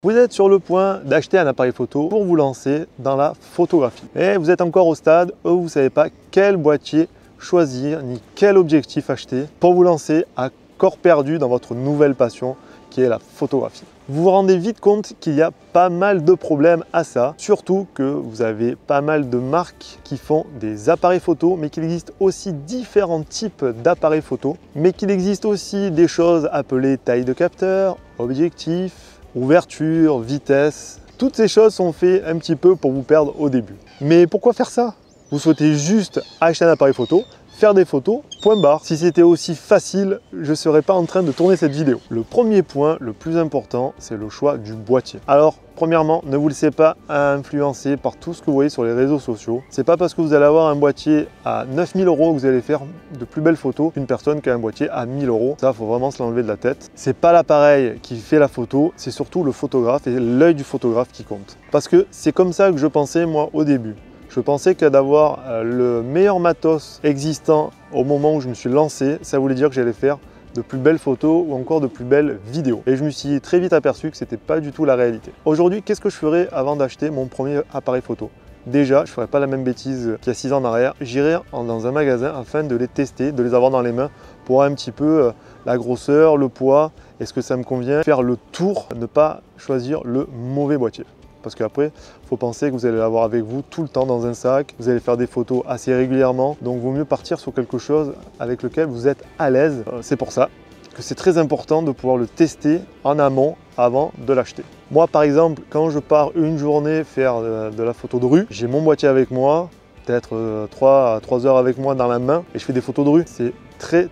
Vous êtes sur le point d'acheter un appareil photo pour vous lancer dans la photographie. Et vous êtes encore au stade où vous ne savez pas quel boîtier choisir ni quel objectif acheter pour vous lancer à corps perdu dans votre nouvelle passion qui est la photographie. Vous vous rendez vite compte qu'il y a pas mal de problèmes à ça, surtout que vous avez pas mal de marques qui font des appareils photo, mais qu'il existe aussi différents types d'appareils photo, mais qu'il existe aussi des choses appelées taille de capteur, objectif, ouverture, vitesse. Toutes ces choses sont faites un petit peu pour vous perdre au début. Mais pourquoi faire ça? Vous souhaitez juste acheter un appareil photo, faire des photos, point barre. Si c'était aussi facile, je ne serais pas en train de tourner cette vidéo. Le premier point, le plus important, c'est le choix du boîtier. Alors, premièrement, ne vous laissez pas influencer par tout ce que vous voyez sur les réseaux sociaux. C'est pas parce que vous allez avoir un boîtier à 9000 € que vous allez faire de plus belles photos qu'une personne qui a un boîtier à 1000 €. Ça, il faut vraiment se l'enlever de la tête. C'est pas l'appareil qui fait la photo, c'est surtout le photographe et l'œil du photographe qui compte. Parce que c'est comme ça que je pensais moi au début. Je pensais que d'avoir le meilleur matos existant au moment où je me suis lancé, ça voulait dire que j'allais faire de plus belles photos ou encore de plus belles vidéos. Et je me suis très vite aperçu que ce n'était pas du tout la réalité. Aujourd'hui, qu'est-ce que je ferais avant d'acheter mon premier appareil photo? Déjà, je ne ferais pas la même bêtise qu'il y a 6 ans en arrière. J'irais dans un magasin afin de les tester, de les avoir dans les mains pour voir un petit peu la grosseur, le poids, est-ce que ça me convient, faire le tour, ne pas choisir le mauvais boîtier. Parce qu'après, il faut penser que vous allez l'avoir avec vous tout le temps dans un sac, vous allez faire des photos assez régulièrement, donc il vaut mieux partir sur quelque chose avec lequel vous êtes à l'aise. C'est pour ça que c'est très important de pouvoir le tester en amont avant de l'acheter. Moi par exemple, quand je pars une journée faire de la photo de rue, j'ai mon boîtier avec moi, peut-être 3 heures avec moi dans la main et je fais des photos de rue. C'est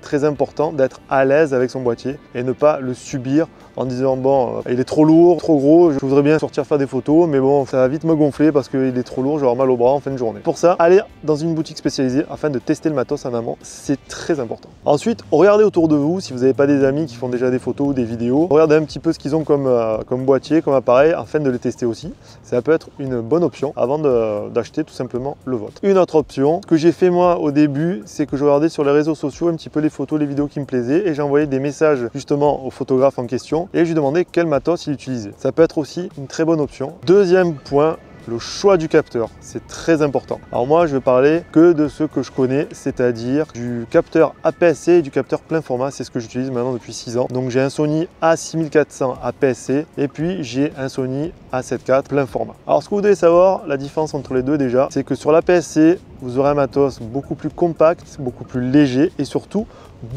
très important d'être à l'aise avec son boîtier et ne pas le subir en disant bon il est trop lourd, trop gros, je voudrais bien sortir faire des photos mais bon ça va vite me gonfler parce qu'il est trop lourd, je vais avoir mal au bras en fin de journée. Pour ça, allez dans une boutique spécialisée afin de tester le matos en amont, c'est très important. Ensuite, regardez autour de vous si vous n'avez pas des amis qui font déjà des photos ou des vidéos, regardez un petit peu ce qu'ils ont comme boîtier, comme appareil afin de les tester aussi. Ça peut être une bonne option avant d'acheter tout simplement le vôtre. Une autre option, ce que j'ai fait moi au début, c'est que je regardais sur les réseaux sociaux un petit peu les photos, les vidéos qui me plaisaient et j'ai envoyé des messages justement au photographe en question et je lui demandais quel matos il utilisait. Ça peut être aussi une très bonne option. Deuxième point, le choix du capteur, c'est très important. Alors moi, je vais parler que de ce que je connais, c'est-à-dire du capteur APS-C et du capteur plein format. C'est ce que j'utilise maintenant depuis 6 ans. Donc j'ai un Sony A6400 APS-C et puis j'ai un Sony A7 IV plein format. Alors ce que vous devez savoir, la différence entre les deux déjà, c'est que sur l'APS-C, vous aurez un matos beaucoup plus compact, beaucoup plus léger et surtout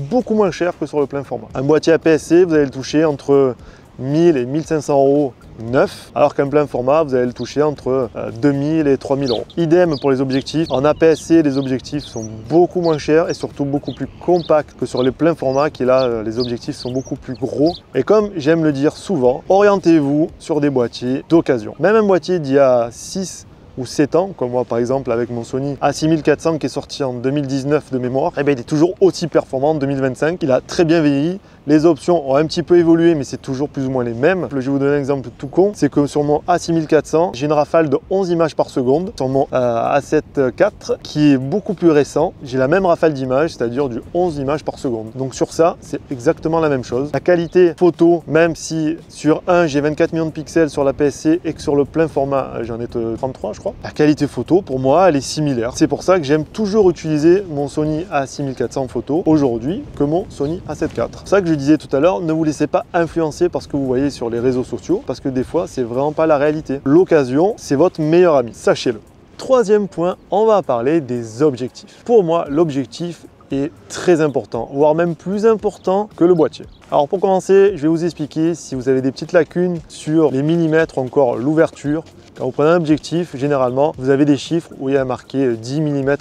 beaucoup moins cher que sur le plein format. Un boîtier APS-C, vous allez le toucher entre 1000 et 1500 € neuf, alors qu'un plein format, vous allez le toucher entre 2000 et 3000 €. Idem pour les objectifs. En APS-C, les objectifs sont beaucoup moins chers et surtout beaucoup plus compacts que sur les pleins formats qui là, les objectifs sont beaucoup plus gros. Et comme j'aime le dire souvent, orientez-vous sur des boîtiers d'occasion. Même un boîtier d'il y a 6 ou 7 ans, comme moi par exemple avec mon Sony A6400 qui est sorti en 2019 de mémoire, et bien il est toujours aussi performant en 2025. Il a très bien vieilli. Les options ont un petit peu évolué, mais c'est toujours plus ou moins les mêmes. Je vais vous donner un exemple tout con, c'est que sur mon A6400, j'ai une rafale de 11 images par seconde. Sur mon A7 IV, qui est beaucoup plus récent, j'ai la même rafale d'images, c'est-à-dire du 11 images par seconde. Donc sur ça, c'est exactement la même chose. La qualité photo, même si sur un, j'ai 24 millions de pixels sur la PSC et que sur le plein format, j'en ai 33, je crois. La qualité photo, pour moi, elle est similaire. C'est pour ça que j'aime toujours utiliser mon Sony A6400 photo aujourd'hui que mon Sony A7 IV. C'est pour ça que je disais tout à l'heure, ne vous laissez pas influencer par ce que vous voyez sur les réseaux sociaux parce que des fois, c'est vraiment pas la réalité. L'occasion, c'est votre meilleur ami, sachez-le. Troisième point, on va parler des objectifs. Pour moi, l'objectif est très important, voire même plus important que le boîtier. Alors pour commencer, je vais vous expliquer si vous avez des petites lacunes sur les millimètres ou encore l'ouverture. Quand vous prenez un objectif, généralement, vous avez des chiffres où il y a marqué 10 mm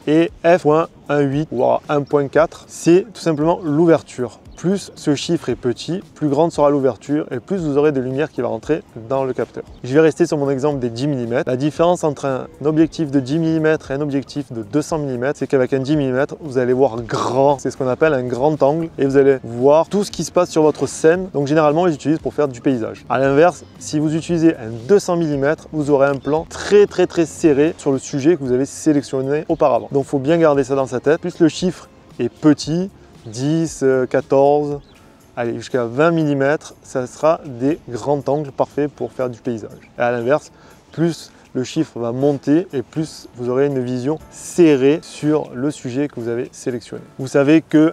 et f.18 voire 1.4, c'est tout simplement l'ouverture. Plus ce chiffre est petit, plus grande sera l'ouverture et plus vous aurez de lumière qui va rentrer dans le capteur. Je vais rester sur mon exemple des 10 mm. La différence entre un objectif de 10 mm et un objectif de 200 mm, c'est qu'avec un 10 mm, vous allez voir grand. C'est ce qu'on appelle un grand angle et vous allez voir tout ce qui se passe sur votre scène. Donc généralement, ils utilisent pour faire du paysage. À l'inverse, si vous utilisez un 200 mm, vous aurez un plan très serré sur le sujet que vous avez sélectionné auparavant. Donc il faut bien garder ça dans sa tête. Plus le chiffre est petit, 10, 14, allez, jusqu'à 20 mm, ça sera des grands angles parfaits pour faire du paysage. Et à l'inverse, plus le chiffre va monter et plus vous aurez une vision serrée sur le sujet que vous avez sélectionné. Vous savez que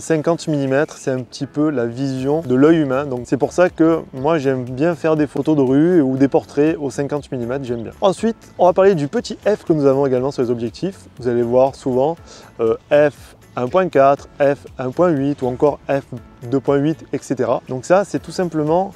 50 mm, c'est un petit peu la vision de l'œil humain. Donc c'est pour ça que moi j'aime bien faire des photos de rue ou des portraits au 50 mm, j'aime bien. Ensuite, on va parler du petit f que nous avons également sur les objectifs. Vous allez voir souvent f 1.4, f 1.8 ou encore f 2.8, etc. Donc ça, c'est tout simplement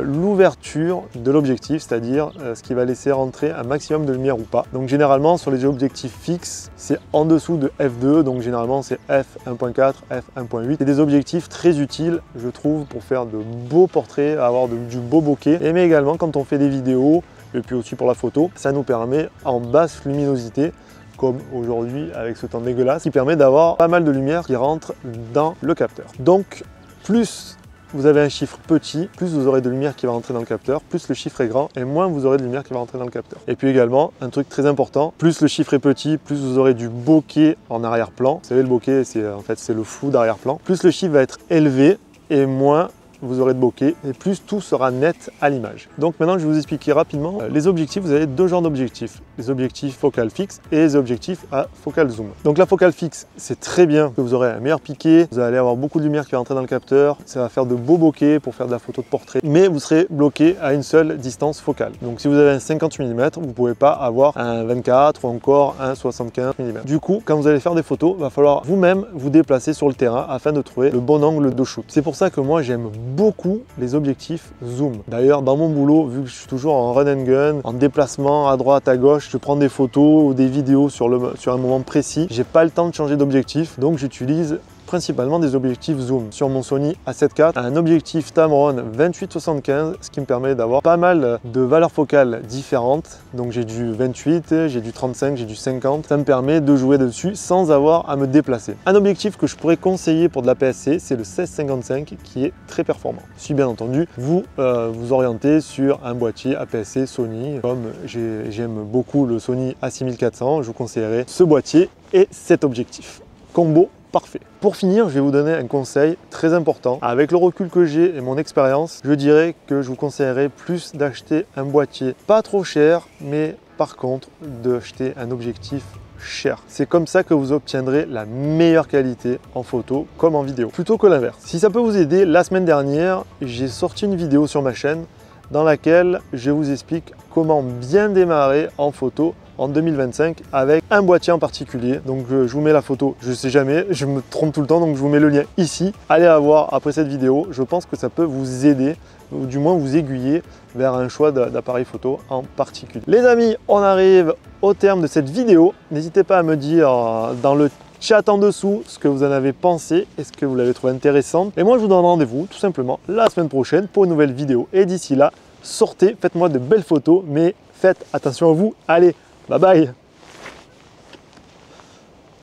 l'ouverture de l'objectif, c'est-à-dire ce qui va laisser rentrer un maximum de lumière ou pas. Donc généralement sur les objectifs fixes, c'est en dessous de f2, donc généralement c'est f 1.4, f 1.8. C'est des objectifs très utiles, je trouve, pour faire de beaux portraits, avoir du beau bokeh, mais également quand on fait des vidéos, et puis aussi pour la photo, ça nous permet en basse luminosité, comme aujourd'hui avec ce temps dégueulasse, qui permet d'avoir pas mal de lumière qui rentre dans le capteur. Donc plus vous avez un chiffre petit, plus vous aurez de lumière qui va rentrer dans le capteur, plus le chiffre est grand et moins vous aurez de lumière qui va rentrer dans le capteur. Et puis également, un truc très important, plus le chiffre est petit, plus vous aurez du bokeh en arrière-plan. Vous savez, le bokeh, c'est le flou d'arrière-plan. Plus le chiffre va être élevé et moins vous aurez de bokeh et plus tout sera net à l'image. Donc maintenant je vais vous expliquer rapidement les objectifs. Vous avez deux genres d'objectifs, les objectifs focale fixe et les objectifs à focale zoom. Donc la focale fixe, c'est très bien que vous aurez un meilleur piqué, vous allez avoir beaucoup de lumière qui va entrer dans le capteur, ça va faire de beaux bokeh pour faire de la photo de portrait, mais vous serez bloqué à une seule distance focale. Donc si vous avez un 50 mm, vous ne pouvez pas avoir un 24 ou encore un 75 mm. Du coup, quand vous allez faire des photos, il va falloir vous-même vous déplacer sur le terrain afin de trouver le bon angle de shoot. C'est pour ça que moi j'aime beaucoup les objectifs zoom. D'ailleurs, dans mon boulot, vu que je suis toujours en run and gun, en déplacement à droite, à gauche, je prends des photos ou des vidéos sur un moment précis, j'ai pas le temps de changer d'objectif, donc j'utilise principalement des objectifs zoom. Sur mon Sony A7 IV, un objectif Tamron 28-75, ce qui me permet d'avoir pas mal de valeurs focales différentes. Donc j'ai du 28, j'ai du 35, j'ai du 50. Ça me permet de jouer dessus sans avoir à me déplacer. Un objectif que je pourrais conseiller pour de la PSC, c'est le 16-55 qui est très performant. Si bien entendu, vous vous orientez sur un boîtier APS-C Sony. Comme j'aime beaucoup le Sony A6400, je vous conseillerais ce boîtier et cet objectif. Combo parfait. Pour finir, je vais vous donner un conseil très important. Avec le recul que j'ai et mon expérience, je dirais que je vous conseillerais plus d'acheter un boîtier pas trop cher, mais par contre d'acheter un objectif cher. C'est comme ça que vous obtiendrez la meilleure qualité en photo comme en vidéo, plutôt que l'inverse. Si ça peut vous aider, la semaine dernière, j'ai sorti une vidéo sur ma chaîne dans laquelle je vous explique comment bien démarrer en photo en 2025 avec un boîtier en particulier. Donc je vous mets la photo, je sais jamais, je me trompe tout le temps, donc je vous mets le lien ici. Allez la voir après cette vidéo, je pense que ça peut vous aider, ou du moins vous aiguiller vers un choix d'appareil photo en particulier. Les amis, on arrive au terme de cette vidéo. N'hésitez pas à me dire dans le chat en dessous ce que vous en avez pensé, est-ce que vous l'avez trouvé intéressante. Et moi je vous donne rendez-vous tout simplement la semaine prochaine pour une nouvelle vidéo. Et d'ici là, sortez, faites-moi de belles photos, mais faites attention à vous. Allez, bye bye!